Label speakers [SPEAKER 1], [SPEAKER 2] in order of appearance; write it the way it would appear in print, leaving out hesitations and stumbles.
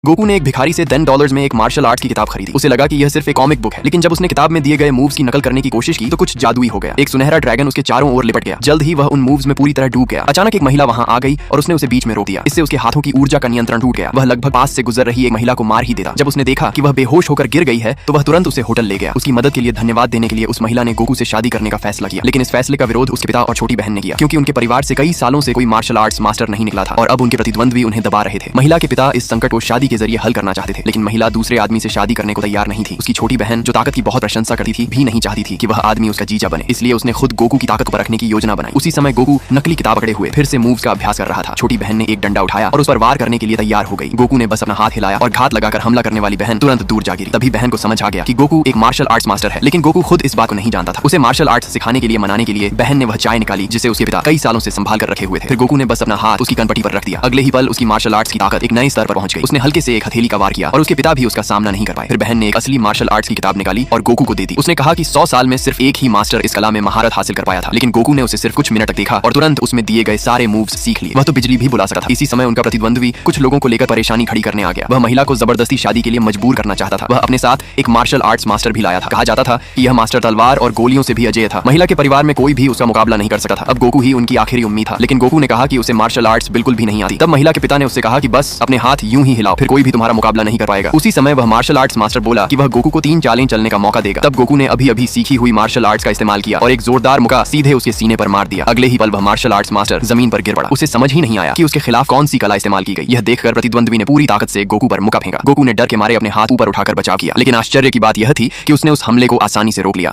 [SPEAKER 1] Goku ने एक भिखारी से $10 में एक मार्शल आर्ट्स की किताब खरीदी। उसे लगा कि यह सिर्फ एक कॉमिक बुक है, लेकिन जब उसने किताब में दिए गए मूव्स की नकल करने की कोशिश की तो कुछ जादुई हो गया। एक सुनहरा ड्रैगन उसके चारों ओर लिपट गया। जल्द ही वह उन मूव्स में पूरी तरह डूब गया। अचानक एक महिला वहां आ गई और उसने उसे बीच में रोक दिया। इससे उसके हाथों की ऊर्जा का नियंत्रण टूट गया। वह लगभग पास से गुजर रही एक महिला को मार ही देता। जब उसने देखा कि वह बेहोश होकर गिर गई है तो वह तुरंत उसे होटल ले गया। उसकी मदद के लिए धन्यवाद देने के लिए उस महिला ने गोकू से शादी करने का फैसला किया, लेकिन इस फैसले का विरोध उसके पिता और छोटी बहन ने किया, क्योंकि उनके परिवार से कई सालों से कोई मार्शल आर्ट्स मास्टर नहीं निकला था और अब उनके प्रतिद्वंद्वी उन्हें दबा रहे थे। महिला के पिता इस संकट को शादी के जरिए हल करना चाहते थे, लेकिन महिला दूसरे आदमी से शादी करने को तैयार नहीं थी। उसकी छोटी बहन, जो ताकत की बहुत प्रशंसा करती थी, भी नहीं चाहती थी कि वह आदमी उसका जीजा बने, इसलिए उसने खुद गोकू की ताकत पर रखने की योजना बनाई। उसी समय गोकू नकली किताब पकड़े हुए फिर से मूव्स का अभ्यास कर रहा था। छोटी बहन ने एक डंडा उठाया और उस पर वार करने के लिए तैयार हो गई। गोकू ने बस अपना हाथ हिलाया और घात लगाकर हमला करने वाली बहन तुरंत दूर जा गिरी। तभी बहन को समझ आ गया कि गोकू एक मार्शल आर्ट्स मास्टर है, लेकिन गोकू खुद इस बात को नहीं जानता था। उसे मार्शल आर्ट्स सिखाने के लिए मनाने के लिए बहन ने वह चाय निकाली जिसे उसके पिता कई सालों से संभाल कर रखे हुए थे। फिर गोकू ने बस अपना हाथ उसकी कनपटी पर रख दिया। अगले ही पल उसकी मार्शल आर्ट्स की ताकत एक नए स्तर पर पहुंच गई। उसने हल्के से एक हथेली का वार किया और उसके पिता भी उसका सामना नहीं कर पाए। फिर बहन ने एक असली मार्शल आर्ट्स की किताब निकाली और गोकू को दे दी। उसने कहा कि 100 साल में सिर्फ एक ही मास्टर इस कला में महारत हासिल कर पाया था, लेकिन गोकू ने उसे सिर्फ कुछ मिनट तक देखा और तुरंत उसमें दिए गए सारे मूव्स सीख लिए। वह तो बिजली भी बुला सकता था। इसी समय उनका प्रतिद्वंद्वी कुछ लोगों को लेकर परेशानी खड़ी करने आ गया। वह महिला को जबरदस्ती शादी के लिए मजबूर करना चाहता था। वह अपने साथ एक मार्शल आर्ट्स मास्टर भी लाया था। कहा जाता था कि यह मास्टर तलवार और गोलियों से भी अजेय था। महिला के परिवार में कोई भी उसका मुकाबला नहीं कर सकता था। अब गोकू ही उनकी आखिरी उम्मीद था, लेकिन गोकू ने कहा कि उसे मार्शल आर्ट्स बिल्कुल भी नहीं आती। तब महिला के पिता ने उससे कहा कि बस अपने हाथ यूं ही हिलाओ, फिर कोई भी तुम्हारा मुकाबला नहीं कर पाएगा। उसी समय वह मार्शल आर्ट्स मास्टर बोला कि वह गोकू को 3 चालें चलने का मौका देगा। तब गोकू ने अभी सीखी हुई मार्शल आर्ट्स का इस्तेमाल किया और एक जोरदार मुक्का सीधे उसके सीने पर मार दिया। अगले ही पल वह मार्शल आर्ट्स मास्टर जमीन पर गिर पड़ा। उसे समझ ही नहीं आया कि उसके खिलाफ कौन सी कला इस्तेमाल की गई। यह देखकर प्रतिद्वंद्वी ने पूरी ताकत से गोकू पर मुक्का फेंका। गोकू ने डर के मारे अपने हाथ ऊपर उठाकर बचाव किया, लेकिन आश्चर्य की बात यह थी कि उसने उस हमले को आसानी से रोक लिया।